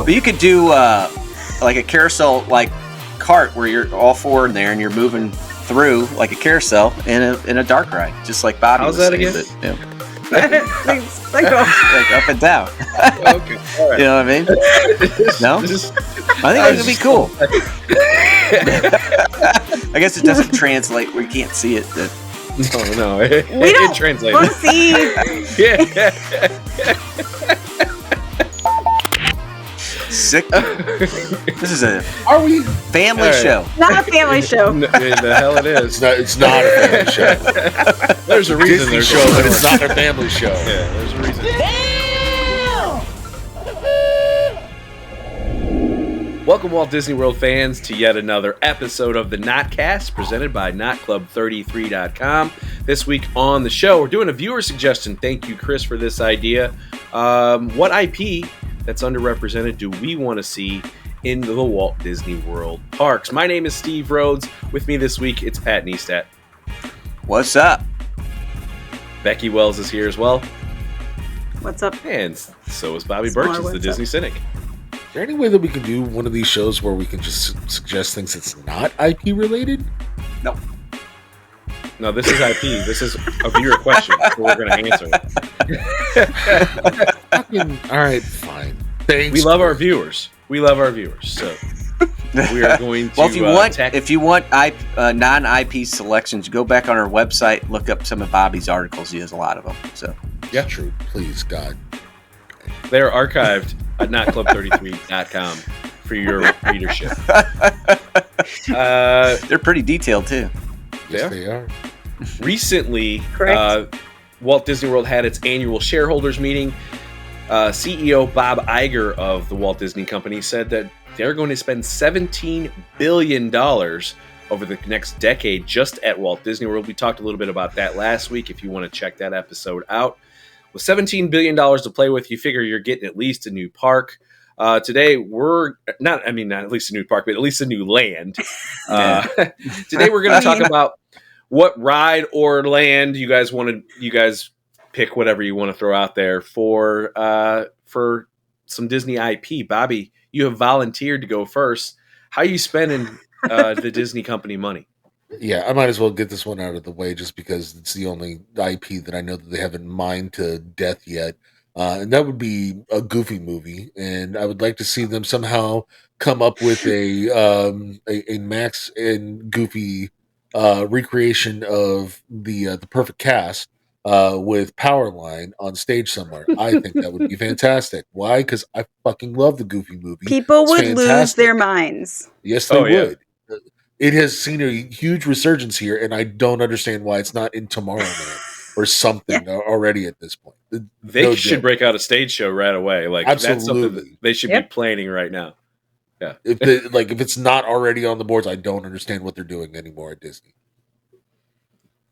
But you could do like a carousel like cart where you're all four in there and you're moving through like a carousel in a dark ride, just like Bobby How's was that saying. again? But, Like up and down. Okay. All right. You know what I mean? No? I think that would be cool. I guess it doesn't translate where you can't see it. Oh, no. It translates. We'll see. Yeah. Sick. This is a Are we? family show. Not a family show. The hell it is. It's not a family show. There's a reason Disney there's show, but it's not a family show. Yeah, there's a reason. Welcome, Walt Disney World fans, to yet another episode of the Notcast, presented by NotClub33.com. This week on the show, we're doing a viewer suggestion. Thank you, Chris, for this idea. What IP that's underrepresented do we want to see in the Walt Disney World parks? My name is Steve Rhodes. With me this week, it's Pat Neistat. What's up? Becky Wells is here as well. What's up? And so is Bobby Smaller, Birch, the what's Disney up? Cynic. Is there any way that we can do one of these shows where we can just suggest things that's not IP related? No. No, this is IP. This is a viewer question, so we're going to answer it. All right, fine. Thanks. We love our viewers. So we are going to. Well, if you want non-IP selections, go back on our website, look up some of Bobby's articles. He has a lot of them. So Yeah, true. Please, God. They're archived at NotClub33.com for your readership. They're pretty detailed too. Yes, they are. Recently, Correct. Walt Disney World had its annual shareholders meeting. CEO Bob Iger of the Walt Disney Company said that they're going to spend $17 billion over the next decade just at Walt Disney World. We talked a little bit about that last week, if you want to check that episode out. With $17 billion to play with, you figure you're getting at least a new park. Today, we're not at least a new park, but at least a new land. Today, we're going to talk about what ride or land you guys pick whatever you want to throw out there for some Disney IP. Bobby, you have volunteered to go first. How are you spending the Disney company money? Yeah, I might as well get this one out of the way just because it's the only IP that I know that they haven't mined to death yet. And that would be a Goofy movie. And I would like to see them somehow come up with a Max and Goofy recreation of the perfect cast with Powerline on stage somewhere. I think that would be fantastic. Why? Because I fucking love the Goofy movie. People It's would lose fantastic. their minds. Yes, they Oh, yeah. would. It has seen a huge resurgence here, and I don't understand why it's not in Tomorrowland or something already at this point. They should break out a stage show right away. Like that's something Absolutely. that they should be planning right now. Yeah. If it's not already on the boards, I don't understand what they're doing anymore at Disney.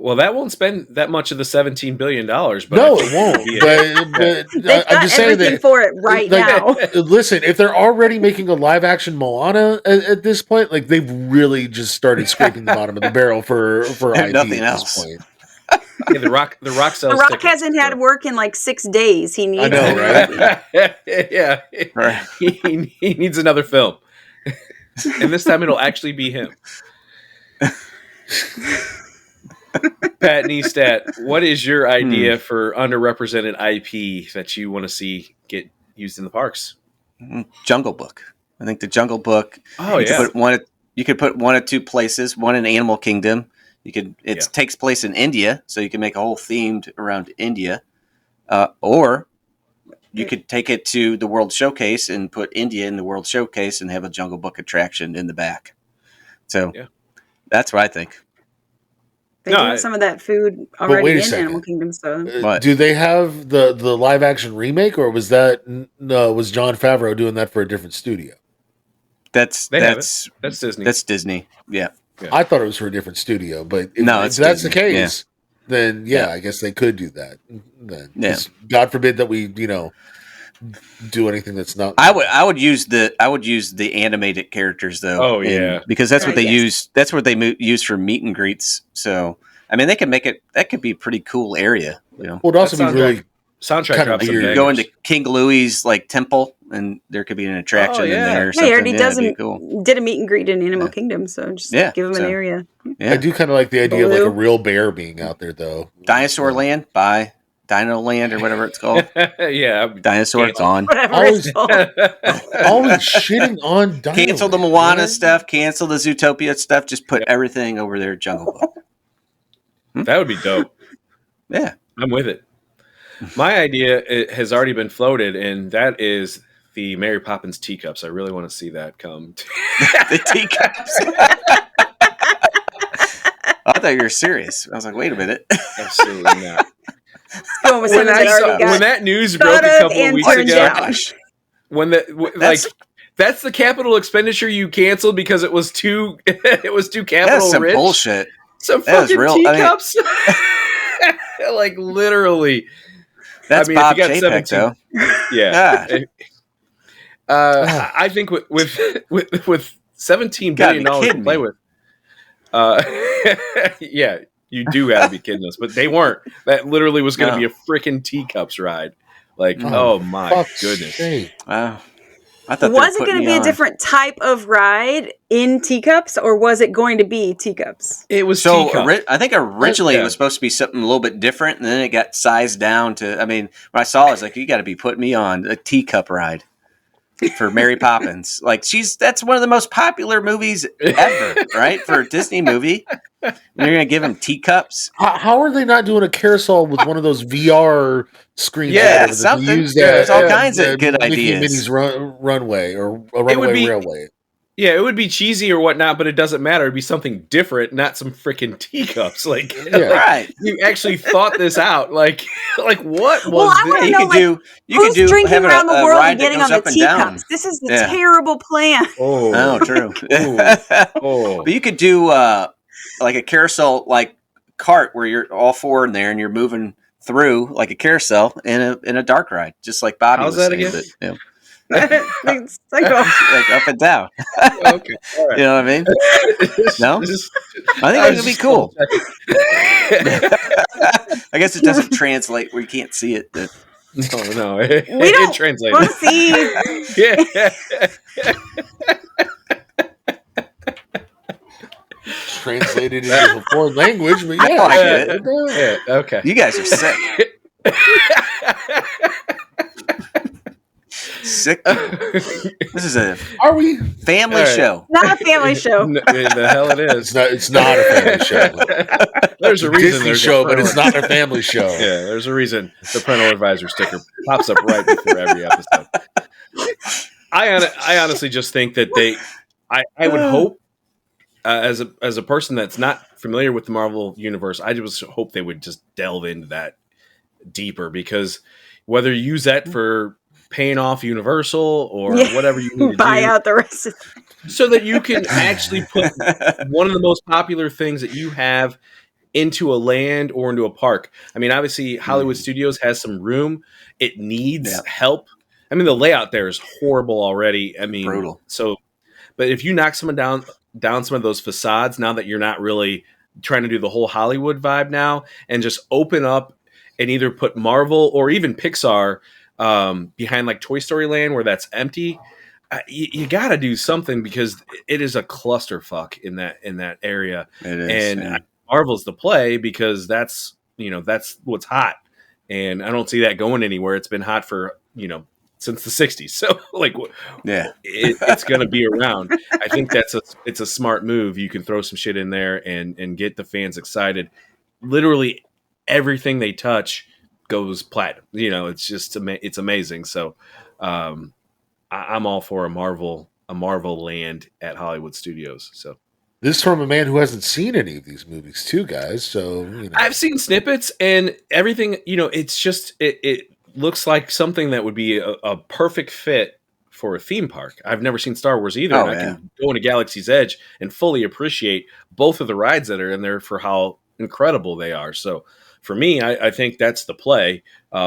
Well, that won't spend that much of the $17 billion. But No, I think it won't. But They've I'm got just saying everything that. for it right now. Listen, if they're already making a live action Moana at this point, like they've really just started scraping the bottom of the barrel for IP Nothing at else. this point. Yeah, the Rock sells The Rock tickets, hasn't had so. work in like 6 days. He needs I know, right? Yeah, Right. he needs another film, and this time it'll actually be him. Pat Neistat, what is your idea for underrepresented IP that you want to see get used in the parks? Jungle Book. I think the Jungle Book. Oh, you yeah. could put one at two places. One in Animal Kingdom. It takes place in India, so you can make a whole themed around India. Or you could take it to the World Showcase and put India in the World Showcase and have a Jungle Book attraction in the back. So that's what I think. They do have some of that food already wait a in second. Animal Kingdom. So What? Do they have the live action remake, or was John Favreau doing that for a different studio? That's That's Disney. That's Disney. Yeah. I thought it was for a different studio, but if No, it's that's the Disney. case, then I guess they could do that. Then, Yeah. 'Cause God forbid that we do anything that's not. I would use the animated characters though. Oh, yeah. Because that's what they Yes. use. That's what they use for meet and greets. So I mean, they can make it. That could be a pretty cool area. Well, it'd also That be sounds really like- soundtrack Kinda drops some weird. You bangers. go into King Louis's like temple, and there could be an attraction in there or Yeah, something. he already It'd be cool. did a meet and greet in Animal Yeah. Kingdom, so just Yeah, give him an so- area. Yeah. I do kind of like the idea of like a Baloo. real bear being out there, though. Dinosaur So, Land, bye. Dino Land or whatever it's called. Yeah. Dinosaur Cancel. gone. Whatever Always- it's called. Always shitting on dinosaurs. Cancel the Moana stuff. Cancel the Zootopia stuff. Just put everything over there. Jungle Book. That would be dope. Yeah. I'm with it. My idea has already been floated, and that is the Mary Poppins teacups. I really want to see that come. The teacups. I thought you were serious. I was like, wait a minute. Absolutely not. Going with something that already got When that news thought broke a of couple of and weeks turned ago, down. when that's the capital expenditure you canceled because it was too That's capital some rich. bullshit. Some That was fucking real- I mean- teacups. Like literally. That's I mean, if Bob you got Chapek, 17 though. Yeah. God. I think with $17 Gotta billion be to kidding play me. with, yeah, you do got to be kidding us. But they weren't. That literally was going to No. be a freaking teacups ride. Like, Oh, oh my Fuck's goodness. sake. Wow. I thought Was it going to be a different type of ride in teacups, or was it going to be teacups? It was So teacup. I think originally Yeah. it was supposed to be something a little bit different, and then it got sized down to. I mean, when I saw it, I was like, "You got to be putting me on a teacup ride for Mary Poppins." Like that's one of the most popular movies ever, right? For a Disney movie, and you're gonna give him teacups. How are they not doing a carousel with one of those VR screens? Yeah, or whatever that they something. use There's that, all kinds of good Mickey ideas. Minnie's runway or a would runaway be- railway. Yeah, it would be cheesy or whatnot, but it doesn't matter. It'd be something different, not some freaking teacups. Like, Yeah. like, Right. you actually thought this out. Like what was Well, I this? wanna You know, could like, do. You Who's could do drinking having around the a world ride and that getting goes on the up and down. teacups? This is the Yeah. terrible plan. Oh, true. Oh. But you could do like a carousel, like cart, where you're all four in there and you're moving through like a carousel in a dark ride, just like Bobby How's was that saying. again? But, you know, It's like, oh, like up and down. Okay. All right. You know what I mean? No? I think it would be cool. I guess it doesn't translate where you can't see it. But No. It we don't translates. want to see. Yeah. Translated into a foreign language, but yeah, I get it does. Yeah, okay. you guys are sick. Sick. This is a Are we? family All right. show. Not a family show. The hell it is. It's not a family show. There's a It's a reason Disney there's show, a but it's parental- not a family show. Yeah, there's a reason the parental advisor sticker pops up right before every episode. I honestly just think that I would hope as a person that's not familiar with the Marvel universe, I just hope they would just delve into that deeper, because whether you use that for paying off Universal or Yeah. whatever you need to Buy do, out the rest of so that you can actually put one of the most popular things that you have into a land or into a park. I mean, obviously Hollywood Studios has some room. It needs help. I mean, the layout there is horrible already. I mean, Brutal. So, but if you knock someone down some of those facades, now that you're not really trying to do the whole Hollywood vibe now, and just open up and either put Marvel or even Pixar behind like Toy Story Land where that's empty, you got to do something, because it is a clusterfuck in that area. It is, and yeah. Marvel's the play, because that's what's hot, and I don't see that going anywhere. It's been hot for since the 60s, so like Yeah. it's going to be around. I think it's a smart move. You can throw some shit in there and get the fans excited. Literally everything they touch goes platinum. It's just it's amazing. So I'm all for a Marvel land at Hollywood Studios. So This is from a man who hasn't seen any of these movies, too, guys. So I've seen snippets and everything. It's just it looks like something that would be a perfect fit for a theme park. I've never seen Star Wars either. Oh, and I can go into Galaxy's Edge and fully appreciate both of the rides that are in there for how incredible they are. So for me, I think that's the play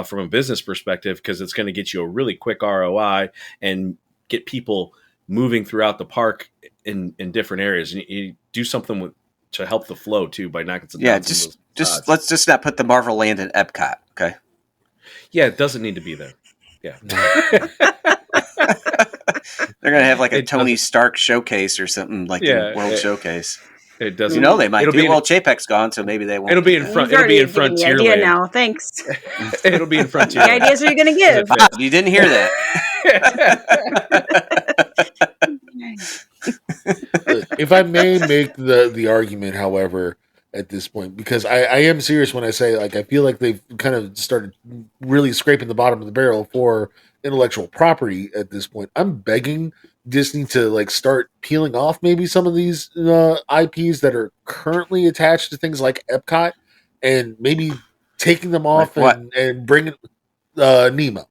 from a business perspective, because it's going to get you a really quick ROI and get people moving throughout the park in different areas. And you do something to help the flow too by knocking some down some of those just spots. let's just not put the Marvel Land in Epcot, okay? Yeah, it doesn't need to be there. Yeah. They're gonna have like a It Tony doesn't- Stark showcase or something like Yeah, in World Showcase. It doesn't. You know they might It'll do. be. Well, Chapek's gone, so maybe they won't. It'll be do in that. front. You've It'll be in already given the idea Frontierland. now. Thanks. It'll be in The Frontierland. ideas are you going to give? Bob, you didn't hear that. If I may make the argument, however, at this point, because I am serious when I say, like, I feel like they've kind of started really scraping the bottom of the barrel for intellectual property at this point. I'm begging Disney to like start peeling off maybe some of these IPs that are currently attached to things like Epcot, and maybe taking them off Like what? and bringing Nemo,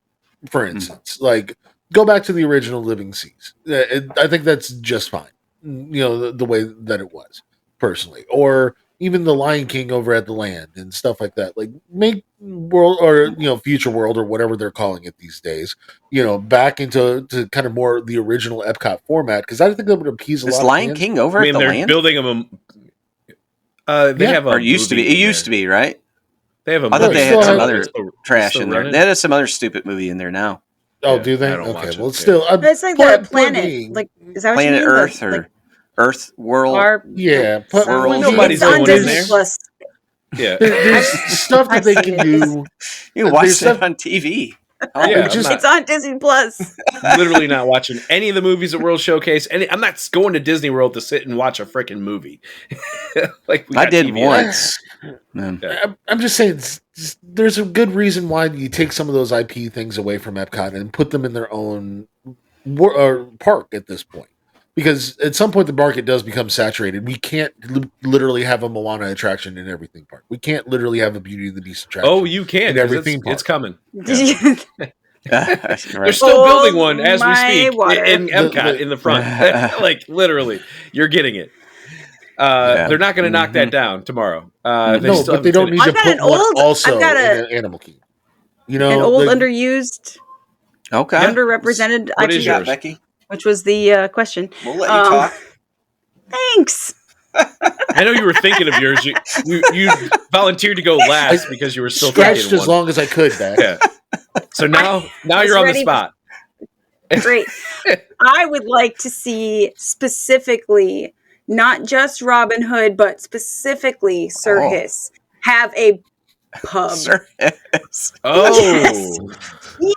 for instance. Like, go back to the original Living Seas. I think that's just fine. You know, the way that it was, personally. Or even the Lion King over at the Land and stuff like that. Like, make World, or, you know, Future World, or whatever they're calling it these days, you know, back into kind of more the original Epcot format, because I think that would appease a lot Is of Lion fans. King over I at mean, the they're land? building them. They Yeah. have a Or it used to be. movie It in used to there. be, right? They have a I thought movie they in had there. some other It's still trash still in there. running? They had some other stupid movie in there now. Oh, Yeah, do they? I don't watch Okay, it, well, yeah. still, It's like point the planet. being- Like, is that what Planet you mean? Earth or Earth World. yeah, but World Nobody's it's on going in Disney there. Plus. Yeah. there's stuff that I've they seen can it. do. You can watch There's that stuff- on TV. Oh, Yeah, just- I'm It's on Disney Plus. literally not watching any of the movies at World Showcase. I'm not going to Disney World to sit and watch a freaking movie. Like we I got did TV. once. Man. I'm just saying, there's a good reason why you take some of those IP things away from Epcot and put them in their own park at this point. Because at some point the market does become saturated. We can't literally have a Moana attraction in every theme park. We can't literally have a Beauty and the Beast attraction. Oh, you can. in 'cause every it's, theme park. it's coming. Did They're Right. still building Hold one as we my speak water. in Epcot in the front. Like literally, you're getting it. They're not going to knock that down tomorrow. They no, still but they haven't don't need finished. I've to got put an one old- also I've got in an Animal Kingdom. You know, an old like- underused, Okay. underrepresented What is IP, Yeah, yours? Becky. which was the question. We'll let you talk. Thanks. I know you were thinking of yours. You volunteered to go last because you were still stretched thinking as one. long as I could back. Yeah. So now was you're on the ready- spot. Great. I would like to see specifically, not just Robin Hood, but specifically Sir Oh. Hiss have a pub. Sir. Yes. Oh,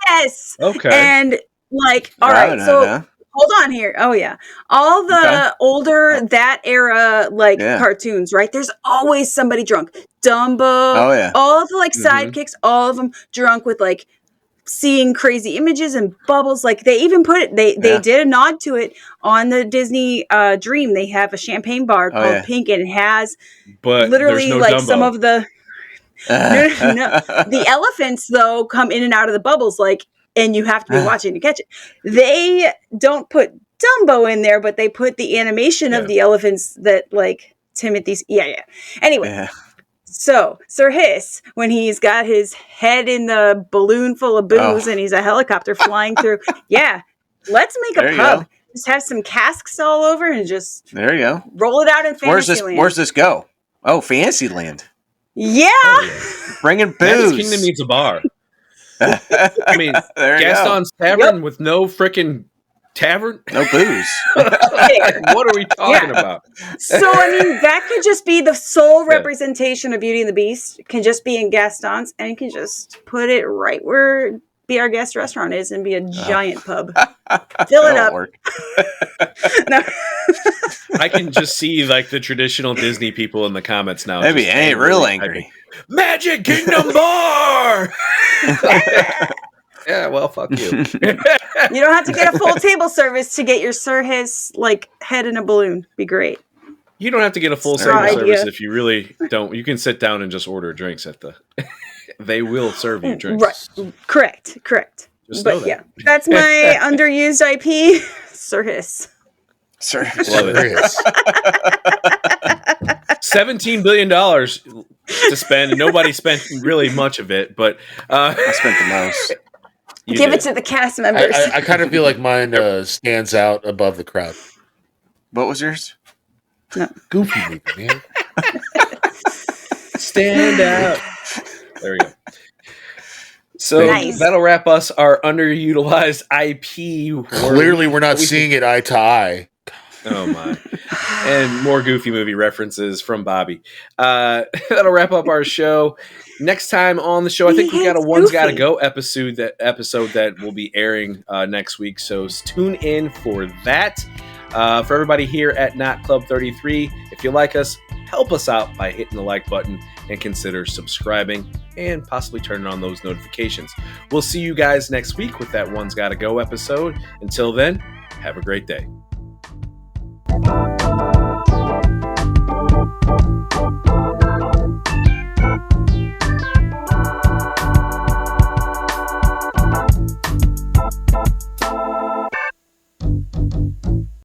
Yes. okay. And like, all right, so hold on here. Oh yeah. All the Okay. older that era like Yeah. cartoons, right? There's always somebody drunk. Dumbo, Oh, yeah. all of the like Mhm. sidekicks, all of them drunk with like seeing crazy images and bubbles. Like they even put it, they Yeah. did a nod to it on the Disney Dream. They have a champagne bar Oh, called yeah. Pink, and it has But literally there's no like Dumbo. some of the the elephants though come in and out of the bubbles, like, and you have to be watching to catch it. They don't put Dumbo in there, but they put the animation Yeah. of the elephants that like Timothy's. Yeah. Anyway, Yeah. so Sir Hiss, when he's got his head in the balloon full of booze Oh. and he's a helicopter flying through, yeah, let's make There a you pub. go. Just have some casks all over and just There you go. roll it out in Where's Fantasyland. this go? Oh, Fantasyland. Yeah. Bringing Magic booze. Kingdom needs a bar. I mean, there you Gaston's Tavern with no freaking tavern. go. No booze. Like, what are we talking about? So I mean, that could just be the sole Yeah. representation of Beauty and the Beast. It can just be in Gaston's, and you can just put it right where Be Our Guest restaurant is, and be a giant pub. Fill it That'll up. work. No. I can just see like the traditional Disney people in the comments now. Maybe just ain't real angrily angry. typing, Magic Kingdom bar. Yeah, well, fuck you. You don't have to get a full table service to get your Sir Hiss like head in a balloon. Be great. You don't have to get a full Strong table service idea. if you really don't. You can sit down and just order drinks at the. They will serve you drinks. Right. Correct. Just know But that. yeah, that's my underused IP, Sir Hiss. Sir. Love it. There is. $17 billion to spend, and nobody spent really much of it. But I spent the most. you Give did. it to the cast members. I kind of feel like mine stands out above the crowd. What was yours? Goofy movie, man. Stand out. There we go. So Nice. that'll wrap us our underutilized IP. Clearly, we're not seeing it eye to eye. Oh my. And more Goofy movie references from Bobby. That'll wrap up our show. Next time on the show, I think we got a One's Gotta Go episode that will be airing next week. So tune in for that. For everybody here at Not Club 33, if you like us, help us out by hitting the like button and consider subscribing and possibly turning on those notifications. We'll see you guys next week with that One's Gotta Go episode. Until then, have a great day.